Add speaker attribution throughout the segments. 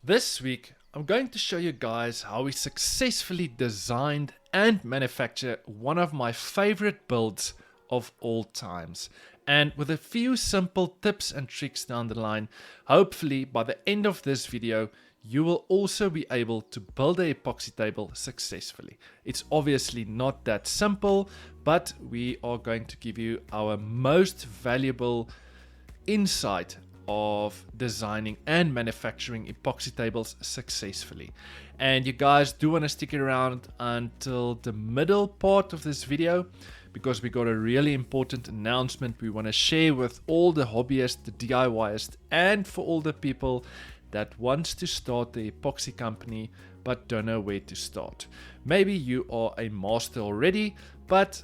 Speaker 1: This week, I'm going to show you guys how we successfully designed and manufacture one of my favorite builds of all times. And with a few simple tips and tricks down the line, hopefully by the end of this video, you will also be able to build an epoxy table successfully. It's obviously not that simple, but we are going to give you our most valuable insight of designing and manufacturing epoxy tables successfully. And you guys do want to stick around until the middle part of this video, because we got a really important announcement we want to share with all the hobbyists, the DIYers, and for all the people that wants to start the epoxy company but don't know where to start. Maybe you are a master already, but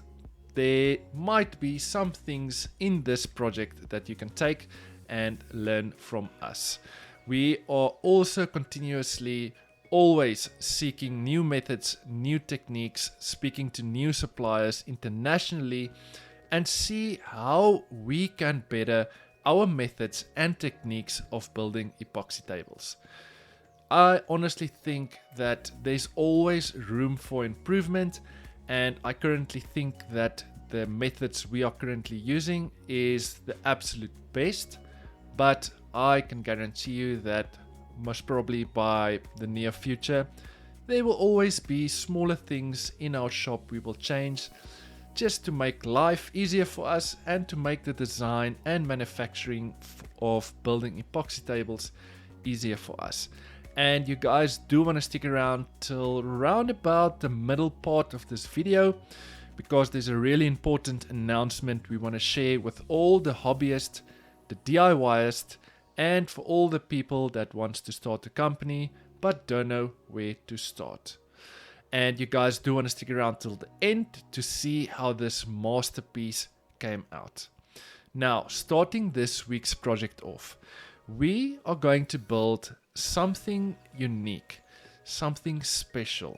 Speaker 1: there might be some things in this project that you can take and learn from us. We are also continuously always seeking new methods, new techniques, speaking to new suppliers internationally, and see how we can better our methods and techniques of building epoxy tables. I honestly think that there's always room for improvement, and I currently think that the methods we are currently using is the absolute best. But I can guarantee you that most probably by the near future, there will always be smaller things in our shop we will change just to make life easier for us and to make the design and manufacturing of building epoxy tables easier for us. And you guys do want to stick around till around about the middle part of this video, because there's a really important announcement we want to share with all the hobbyists, the DIYers, and for all the people that wants to start a company but don't know where to start. And you guys do want to stick around till the end to see how this masterpiece came out. Now, starting this week's project off, we are going to build something unique, something special,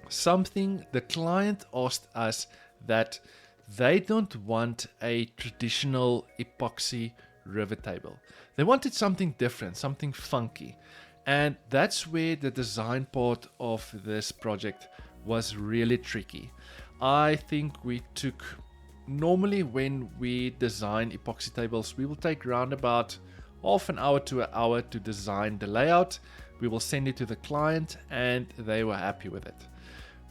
Speaker 1: something the client asked us that they don't want a traditional epoxy rivet table. They wanted something different, something funky. And that's where the design part of this project was really tricky. I think we took, normally when we design epoxy tables, we will take around about half an hour to an hour to design the layout. We will send it to the client and they were happy with it.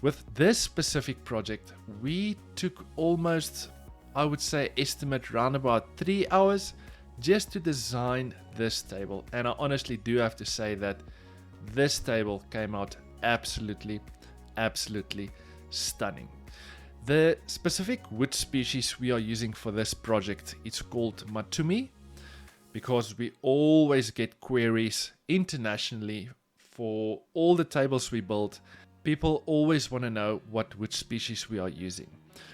Speaker 1: With this specific project, we took almost, I would say, estimate around about 3 hours just to design this table. And I honestly do have to say that this table came out absolutely stunning. The specific wood species we are using for this project is called Matumi, because we always get queries internationally for all the tables we build. People always want to know what wood species we are using.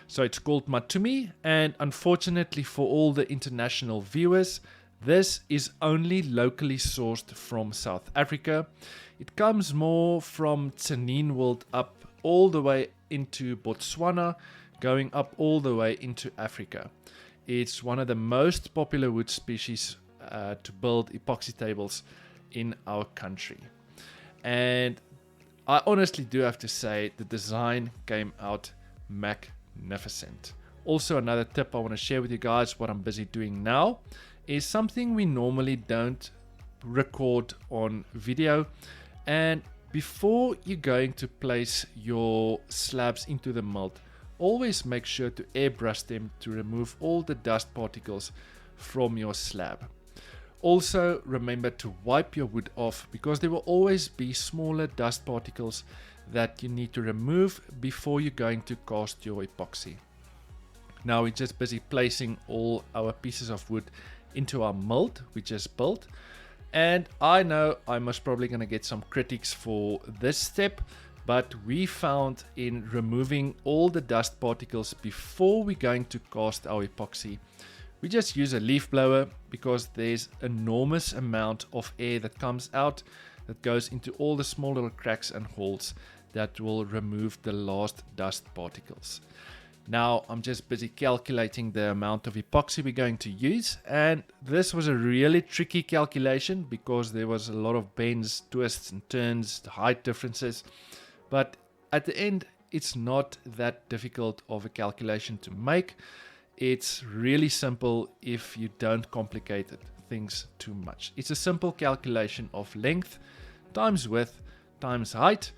Speaker 1: So it's called Matumi, and unfortunately for all the international viewers, this is only locally sourced from South Africa. It comes more from Tsenin world up all the way into Botswana, going up all the way into Africa. It's one of the most popular wood species to build epoxy tables in our country. And I honestly do have to say the design came out magnificent. Also, another tip I want to share with you guys, what I'm busy doing now, is something we normally don't record on video. And before you're going to place your slabs into the mold, always make sure to airbrush them to remove all the dust particles from your slab. Also, remember to wipe your wood off, because there will always be smaller dust particles that you need to remove before you're going to cast your epoxy. Now we're just busy placing all our pieces of wood into our mold we just built. And I know I'm most probably going to get some critics for this step, but we found in removing all the dust particles before we're going to cast our epoxy, we just use a leaf blower, because there's enormous amount of air that comes out that goes into all the small little cracks and holes that will remove the last dust particles. Now I'm just busy calculating the amount of epoxy we're going to use, and this was a really tricky calculation because there was a lot of bends, twists and turns, height differences, but at the end it's not that difficult of a calculation to make. It's really simple if you don't complicate things too much. It's a simple calculation of length times width times height,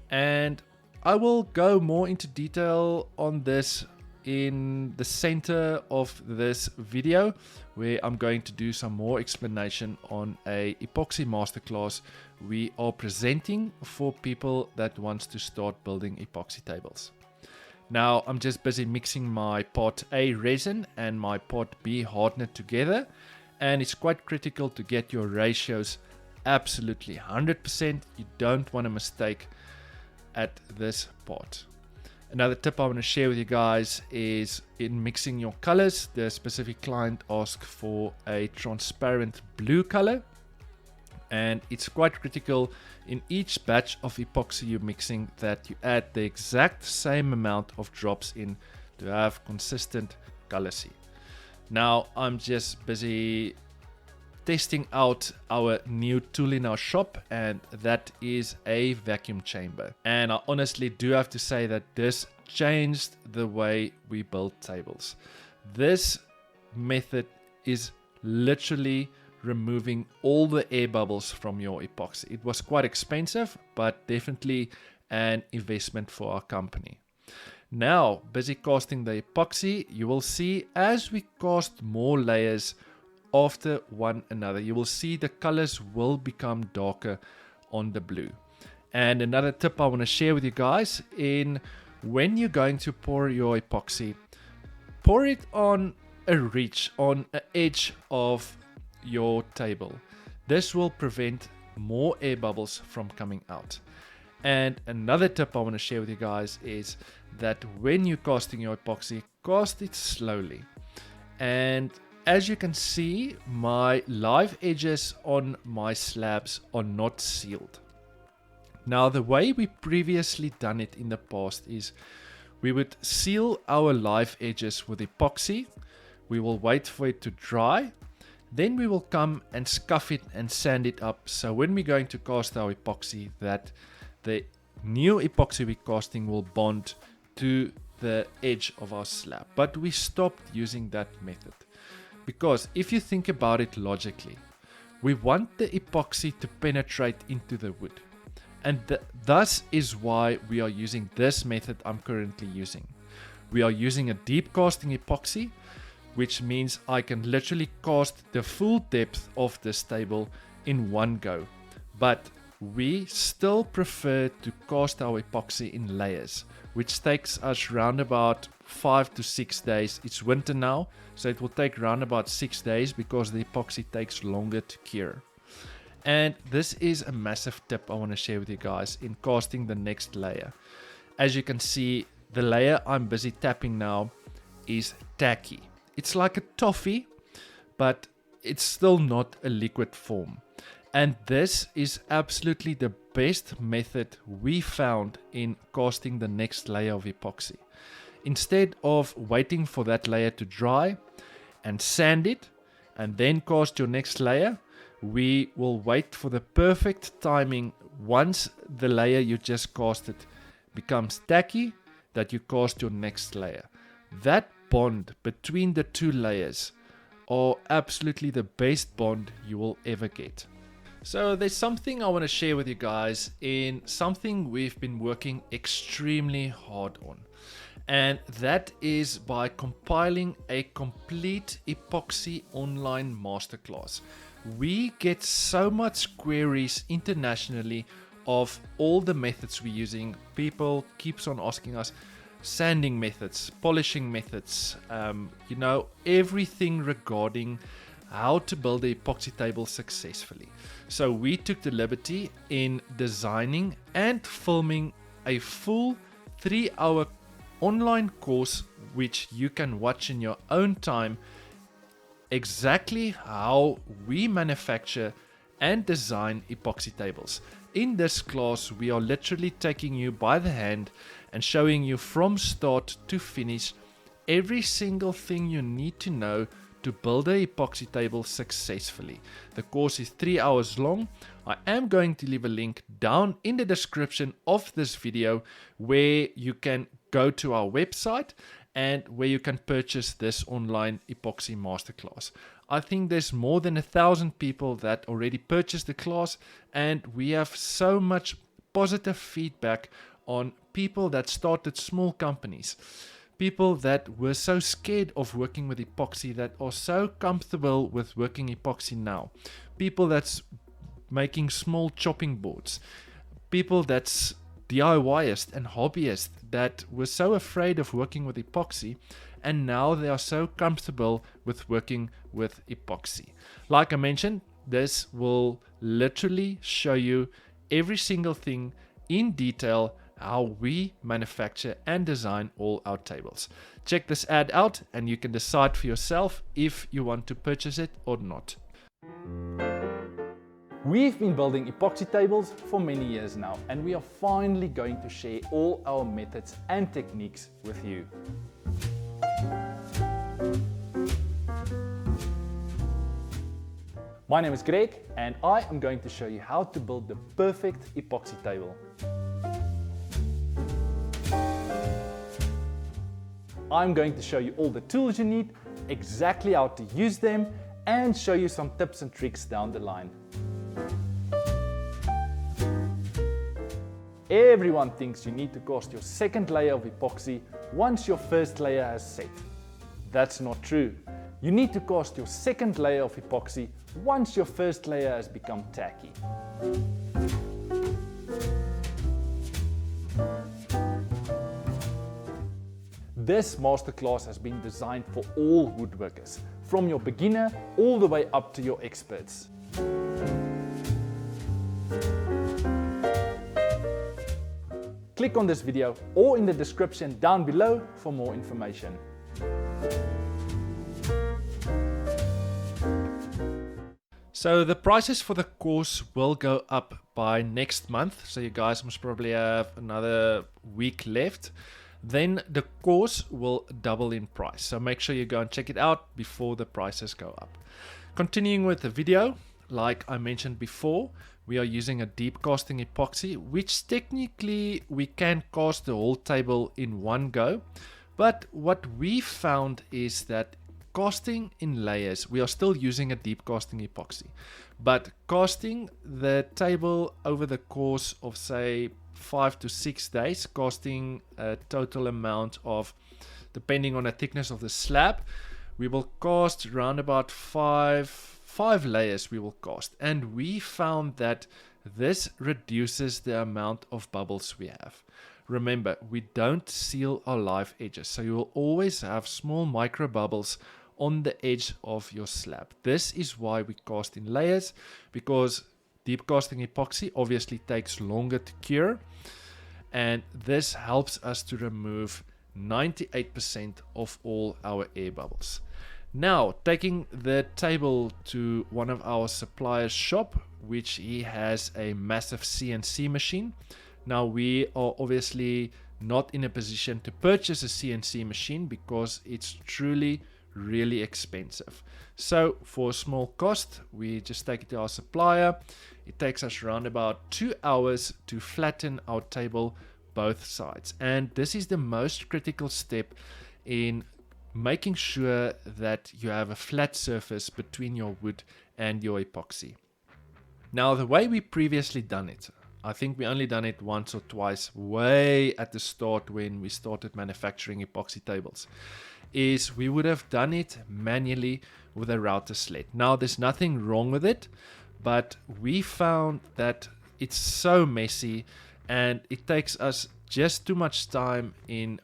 Speaker 1: and I will go more into detail on this in the center of this video, where I'm going to do some more explanation on a epoxy masterclass we are presenting for people that wants to start building epoxy tables. Now I'm just busy mixing my part A resin and my part B hardener together, and it's quite critical to get your ratios absolutely 100%. You don't want a mistake at this part. Another tip I want to share with you guys is in mixing your colors. The specific client asked for a transparent blue color, and it's quite critical in each batch of epoxy you're mixing that you add the exact same amount of drops in to have consistent color scheme. Now I'm just busy testing out our new tool in our shop, and that is a vacuum chamber. And I honestly do have to say that this changed the way we build tables. This method is literally removing all the air bubbles from your epoxy. It was quite expensive, but definitely an investment for our company. Now, busy casting the epoxy, you will see as we cast more layers after one another, you will see the colors will become darker on the blue. And another tip I want to share with you guys, in when you're going to pour your epoxy, pour it on a ridge, on an edge of your table. This will prevent more air bubbles from coming out. And another tip I want to share with you guys is that when you're casting your epoxy, cast it slowly. And as you can see, my live edges on my slabs are not sealed. Now, the way we previously done it in the past is we would seal our live edges with epoxy. We will wait for it to dry. Then we will come and scuff it and sand it up. So when we're going to cast our epoxy, that the new epoxy we're casting will bond to the edge of our slab. But we stopped using that method, because if you think about it logically, we want the epoxy to penetrate into the wood. And thus is why we are using this method I'm currently using. We are using a deep casting epoxy, which means I can literally cast the full depth of this table in one go. But we still prefer to cast our epoxy in layers, which takes us round about 5 to 6 days. It's winter now, so it will take round about 6 days because the epoxy takes longer to cure. And this is a massive tip I want to share with you guys in casting the next layer. As you can see, the layer I'm busy tapping now is tacky. It's like a toffee, but it's still not a liquid form. And this is absolutely the best method we found in casting the next layer of epoxy. Instead of waiting for that layer to dry and sand it and then cast your next layer, we will wait for the perfect timing once the layer you just casted becomes tacky, that you cast your next layer. That bond between the two layers are absolutely the best bond you will ever get. So there's something I want to share with you guys, in something we've been working extremely hard on. And that is by compiling a complete epoxy online masterclass. We get so much queries internationally of all the methods we're using. People keeps on asking us sanding methods, polishing methods, everything regarding how to build an epoxy table successfully. So we took the liberty in designing and filming a full 3-hour online course, which you can watch in your own time, exactly how we manufacture and design epoxy tables. In this class, we are literally taking you by the hand and showing you from start to finish every single thing you need to know to build an epoxy table successfully. The course is 3 hours long. I am going to leave a link down in the description of this video where you can go to our website and where you can purchase this online epoxy masterclass. I think there's more than 1,000 people that already purchased the class, and we have so much positive feedback on people that started small companies. People that were so scared of working with epoxy that are so comfortable with working epoxy now. People that's making small chopping boards. People that's DIYists and hobbyists that were so afraid of working with epoxy, and now they are so comfortable with working with epoxy. Like I mentioned, this will literally show you every single thing in detail, how we manufacture and design all our tables. Check this ad out and you can decide for yourself if you want to purchase it or not. We've been building epoxy tables for many years now, and we are finally going to share all our methods and techniques with you. My name is Greg, and I am going to show you how to build the perfect epoxy table. I'm going to show you all the tools you need, exactly how to use them, and show you some tips and tricks down the line. Everyone thinks you need to cast your second layer of epoxy once your first layer has set. That's not true. You need to cast your second layer of epoxy once your first layer has become tacky. This masterclass has been designed for all woodworkers, from your beginner all the way up to your experts. Click on this video or in the description down below for more information. So the prices for the course will go up by next month, so you guys must probably have another week left. Then the course will double in price, so make sure you go and check it out before the prices go up. Continuing with the video, like I mentioned before, we are using a deep casting epoxy, which technically we can cast the whole table in one go, but what we found is that casting in layers, we are still using a deep casting epoxy, but casting the table over the course of say 5 to 6 days, casting a total amount of, depending on the thickness of the slab, we will cast around about five layers we will cast, and we found that this reduces the amount of bubbles we have. Remember, we don't seal our live edges, so you will always have small micro bubbles on the edge of your slab. This is why we cast in layers, because deep casting epoxy obviously takes longer to cure, and this helps us to remove 98% of all our air bubbles. Now, taking the table to one of our suppliers' shop, which he has a massive CNC machine. Now, we are obviously not in a position to purchase a CNC machine because it's truly really expensive. So for a small cost, we just take it to our supplier. It takes us around about 2 hours to flatten our table both sides, and this is the most critical step in making sure that you have a flat surface between your wood and your epoxy. Now, the way we previously done it, I think we only done it once or twice way at the start when we started manufacturing epoxy tables, is we would have done it manually with a router sled. Now, there's nothing wrong with it, but we found that it's so messy and it takes us just too much time in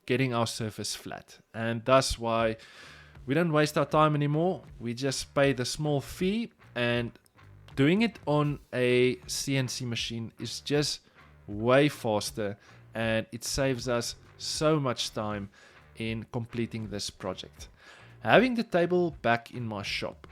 Speaker 1: getting our surface flat, and that's why we don't waste our time anymore. We just pay the small fee, and doing it on a CNC machine is just way faster, and it saves us so much time in completing this project. Having the table back in my shop,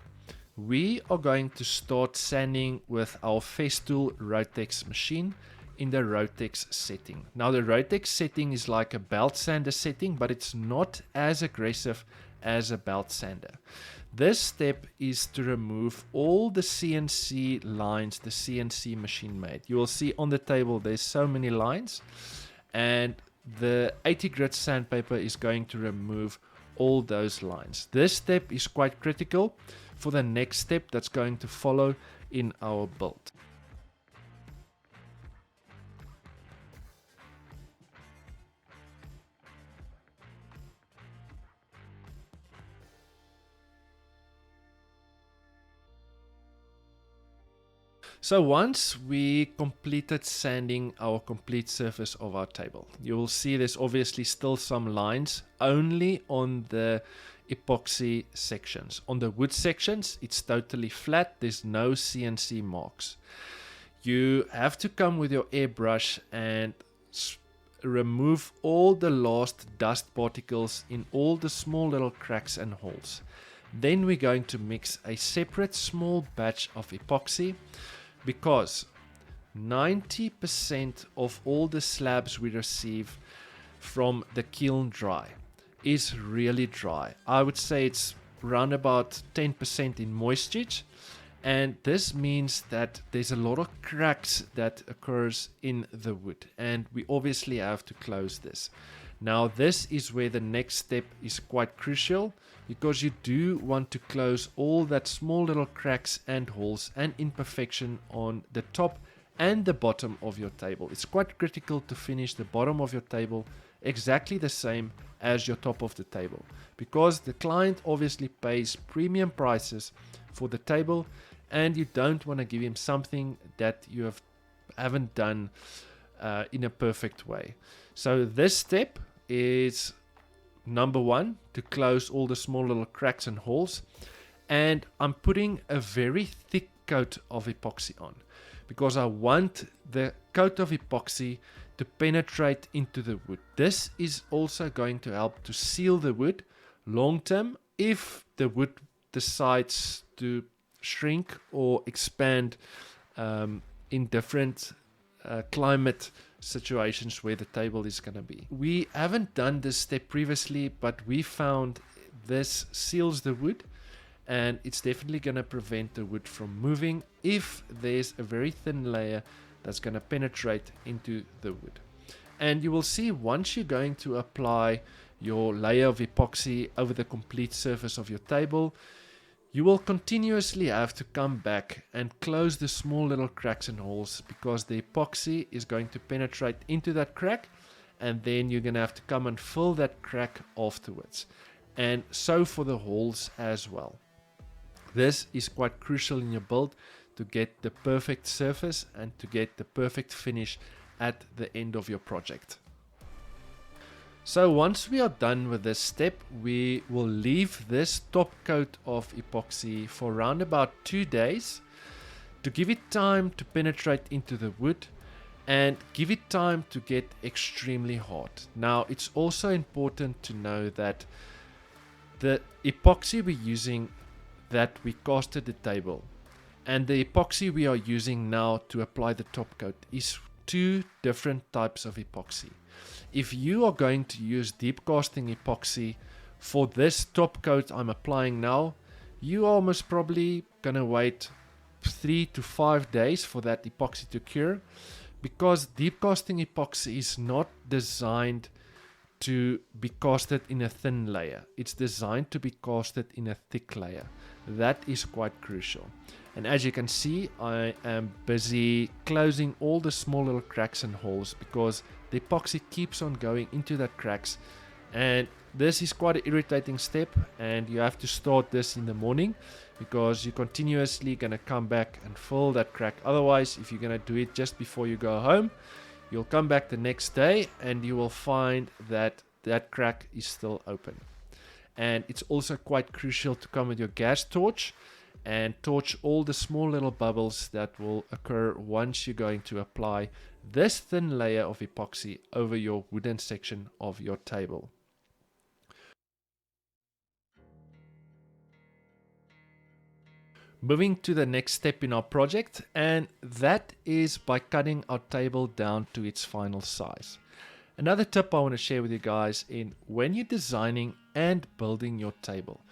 Speaker 1: we are going to start sanding with our Festool Rotex machine. in the Rotex setting. Now the Rotex setting is like a belt sander setting, but it's not as aggressive as a belt sander. This step is to remove all the CNC lines the CNC machine made. You will see on the table there's so many lines, and the 80 grit sandpaper is going to remove all those lines. This step is quite critical for the next step that's going to follow in our build. So once we completed sanding our complete surface of our table, you will see there's obviously still some lines only on the epoxy sections. On the wood sections, it's totally flat. There's no CNC marks. You have to come with your airbrush and remove all the last dust particles in all the small little cracks and holes. Then we're going to mix a separate small batch of epoxy, because 90% of all the slabs we receive from the kiln dry is really dry. I would say it's around about 10% in moisture, and this means that there's a lot of cracks that occurs in the wood, and we obviously have to close this. Now this is where the next step is quite crucial, because you do want to close all that small little cracks and holes and imperfection on the top and the bottom of your table. It's quite critical to finish the bottom of your table exactly the same as your top of the table, because the client obviously pays premium prices for the table, and you don't want to give him something that you haven't done in a perfect way. So this step is number one, to close all the small little cracks and holes. And I'm putting a very thick coat of epoxy on, because I want the coat of epoxy to penetrate into the wood. This is also going to help to seal the wood long term if the wood decides to shrink or expand in different climate situations where the table is going to be. We haven't done this step previously, but we found this seals the wood, and it's definitely going to prevent the wood from moving if there's a very thin layer that's going to penetrate into the wood. And you will see once you're going to apply your layer of epoxy over the complete surface of your table, you will continuously have to come back and close the small little cracks and holes, because the epoxy is going to penetrate into that crack, and then you're going to have to come and fill that crack afterwards. And so for the holes as well. This is quite crucial in your build to get the perfect surface and to get the perfect finish at the end of your project. So once we are done with this step, we will leave this top coat of epoxy for around about 2 days to give it time to penetrate into the wood and give it time to get extremely hard. Now it's also important to know that the epoxy we're using, that we casted the table, and the epoxy we are using now to apply the top coat is 2 different types of epoxy. If you are going to use deep casting epoxy for this top coat I'm applying now, you are most probably gonna wait 3 to 5 days for that epoxy to cure, because deep casting epoxy is not designed to be casted in a thin layer. It's designed to be casted in a thick layer. That is quite crucial. And as you can see, I am busy closing all the small little cracks and holes, because the epoxy keeps on going into that cracks, and this is quite an irritating step, and you have to start this in the morning, because you're continuously going to come back and fill that crack. Otherwise, if you're going to do it just before you go home, you'll come back the next day and you will find that that crack is still open. And it's also quite crucial to come with your gas torch and torch all the small little bubbles that will occur once you're going to apply this thin layer of epoxy over your wooden section of your table. Moving to the next step in our project, and that is by cutting our table down to its final size. Another tip I want to share with you guys in when you're designing and building your table,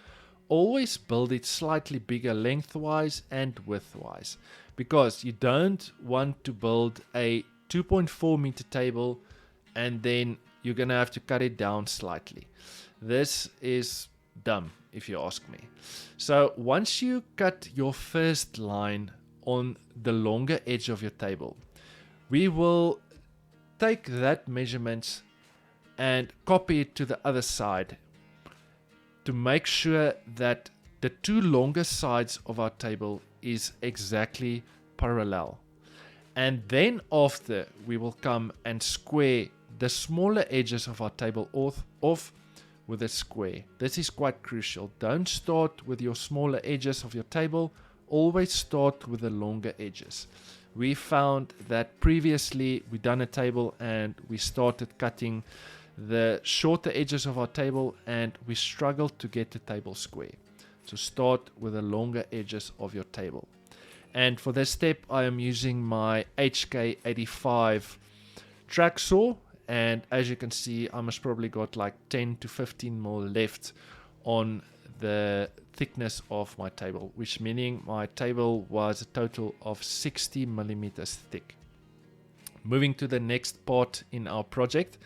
Speaker 1: always build it slightly bigger lengthwise and widthwise, because you don't want to build a 2.4 meter table and then you're gonna have to cut it down slightly. This is dumb if you ask me. So once you cut your first line on the longer edge of your table, we will take that measurement and copy it to the other side to make sure that the two longer sides of our table is exactly parallel. And then after, we will come and square the smaller edges of our table off with a square. This is quite crucial. Don't start with your smaller edges of your table. Always start with the longer edges. We found that previously we done a table and we started cutting the shorter edges of our table and we struggled to get the table square. So start with the longer edges of your table. And for this step, I am using my HK85 track saw. And as you can see, I must probably got like 10 to 15 more left on the thickness of my table, which meaning my table was a total of 60 millimeters thick. Moving to the next part in our project,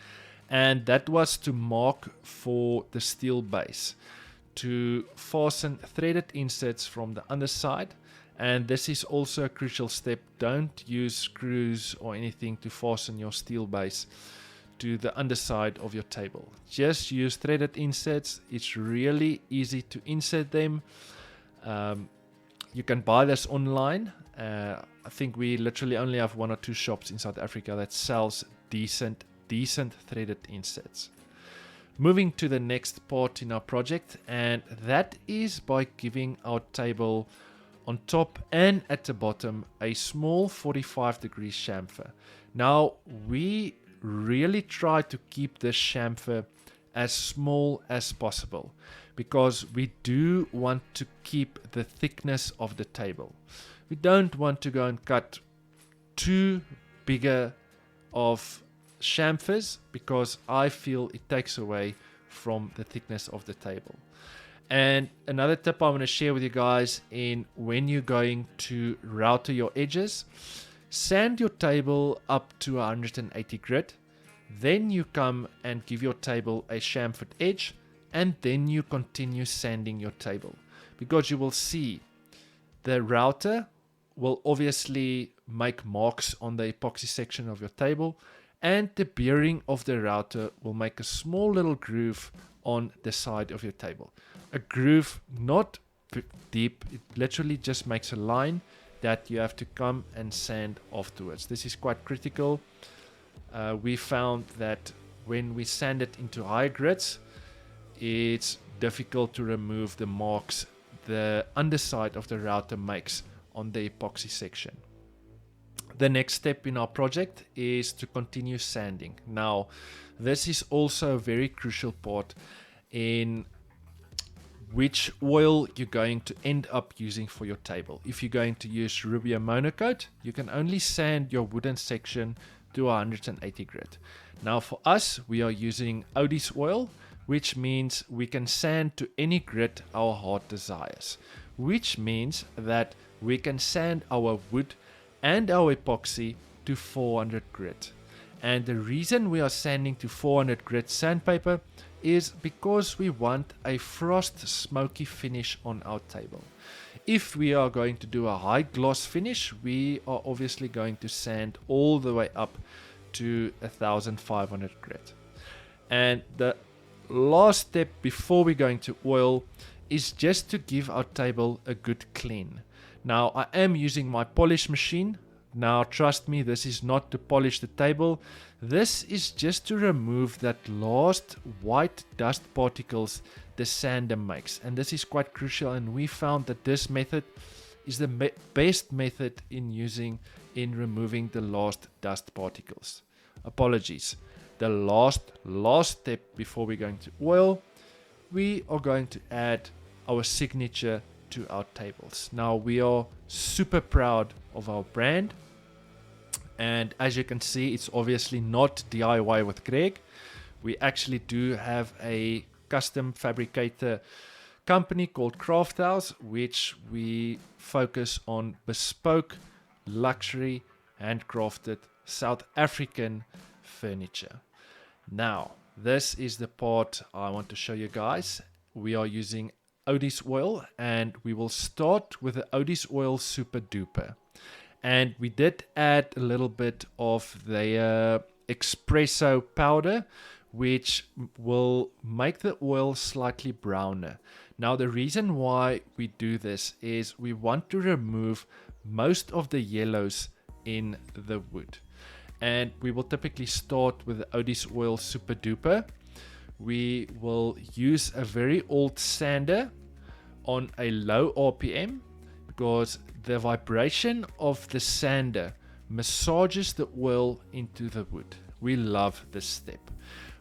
Speaker 1: and that was to mark for the steel base, to fasten threaded inserts from the underside. And this is also a crucial step. Don't use screws or anything to fasten your steel base to the underside of your table. Just use threaded inserts. It's really easy to insert them. You can buy this online. I think we literally only have 1 or 2 shops in South Africa that sells decent threaded inserts. Moving to the next part in our project, and that is by giving our table on top and at the bottom a small 45-degree chamfer. Now we really try to keep this chamfer as small as possible because we do want to keep the thickness of the table. We don't want to go and cut too bigger of chamfers because I feel it takes away from the thickness of the table. And another tip I want to share with you guys in when you're going to router your edges, sand your table up to 180 grit, then you come and give your table a chamfered edge, and then you continue sanding your table, because you will see the router will obviously make marks on the epoxy section of your table, and the bearing of the router will make a small little groove on the side of your table. A groove, not deep, it literally just makes a line that you have to come and sand afterwards. This is quite critical. We found that when we sand it into high grits, it's difficult to remove the marks the underside of the router makes on the epoxy section. The next step in our project is to continue sanding. Now, this is also a very crucial part in which oil you're going to end up using for your table. If you're going to use Rubio Monocoat, you can only sand your wooden section to 180 grit. Now for us, we are using Odie's oil, which means we can sand to any grit our heart desires, which means that we can sand our wood and our epoxy to 400 grit. And the reason we are sanding to 400 grit sandpaper is because we want a frost smoky finish on our table. If we are going to do a high gloss finish, we are obviously going to sand all the way up to 1500 grit. And the last step before we go into oil is just to give our table a good clean. Now I am using my polish machine. Now trust me, this is not to polish the table. This is just to remove that last white dust particles the sander makes. And this is quite crucial, and we found that this method is the best method in removing the last dust particles. Apologies. The last step before we go into oil, we are going to add our signature to our tables. Now, we are super proud of our brand, and as you can see, it's obviously not DIY with Greg. We actually do have a custom fabricator company called Craft House, which we focus on bespoke, luxury, handcrafted South African furniture. Now, this is the part I want to show you guys. We are using Odie's oil, and we will start with the Odie's oil Super Duper. And we did add a little bit of the espresso powder, which will make the oil slightly browner. Now, the reason why we do this is we want to remove most of the yellows in the wood. And we will typically start with the Odie's oil Super Duper. We will use a very old sander on a low RPM, because the vibration of the sander massages the oil into the wood. We love this step.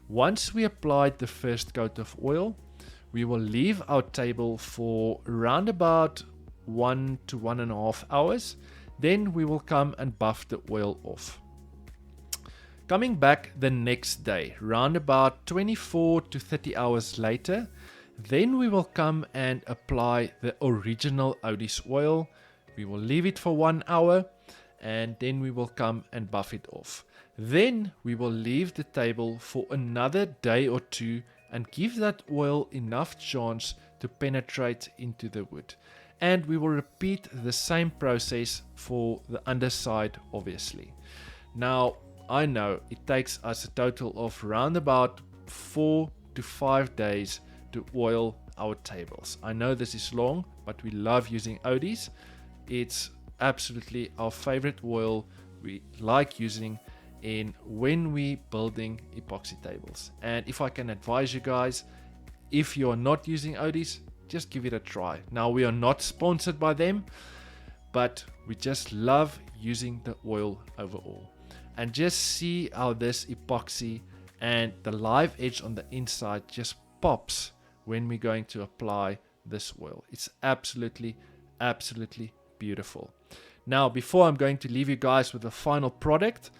Speaker 1: Once we applied the first coat of oil, we will leave our table for around about 1 to 1.5 hours. Then we will come and buff the oil off. Coming back the next day, round about 24 to 30 hours later, then we will come and apply the original Odie's oil. We will leave it for 1 hour, and then we will come and buff it off. Then we will leave the table for another day or two and give that oil enough chance to penetrate into the wood. And we will repeat the same process for the underside, obviously. Now, I know it takes us a total of around about 4 to 5 days to oil our tables. I know this is long, but we love using Odie's. It's absolutely our favorite oil we like using when we building epoxy tables. And if I can advise you guys, if you are not using Odie's, just give it a try. Now, we are not sponsored by them, but we just love using the oil overall. And just see how this epoxy and the live edge on the inside just pops when we're going to apply this oil. It's absolutely beautiful. Now, before I'm going to leave you guys with the final product,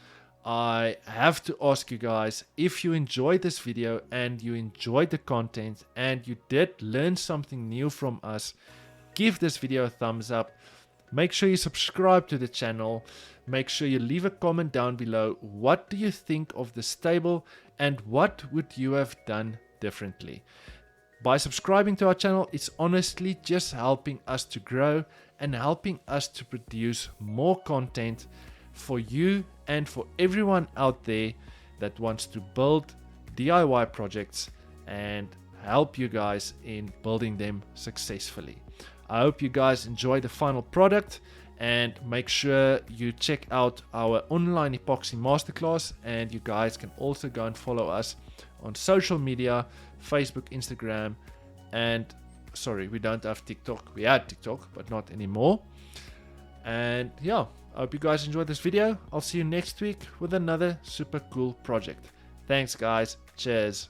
Speaker 1: I have to ask you guys, if you enjoyed this video and you enjoyed the content and you did learn something new from us, give this video a thumbs up. Make sure you subscribe to the channel. Make sure you leave a comment down below. What do you think of this table, and what would you have done differently? By subscribing to our channel, it's honestly just helping us to grow and helping us to produce more content for you and for everyone out there that wants to build DIY projects and help you guys in building them successfully. I hope you guys enjoy the final product, and make sure you check out our online epoxy masterclass, and you guys can also go and follow us on social media, Facebook, Instagram, and sorry, we don't have TikTok. We had TikTok, but not anymore. And yeah, I hope you guys enjoyed this video. I'll see you next week with another super cool project. Thanks guys. Cheers.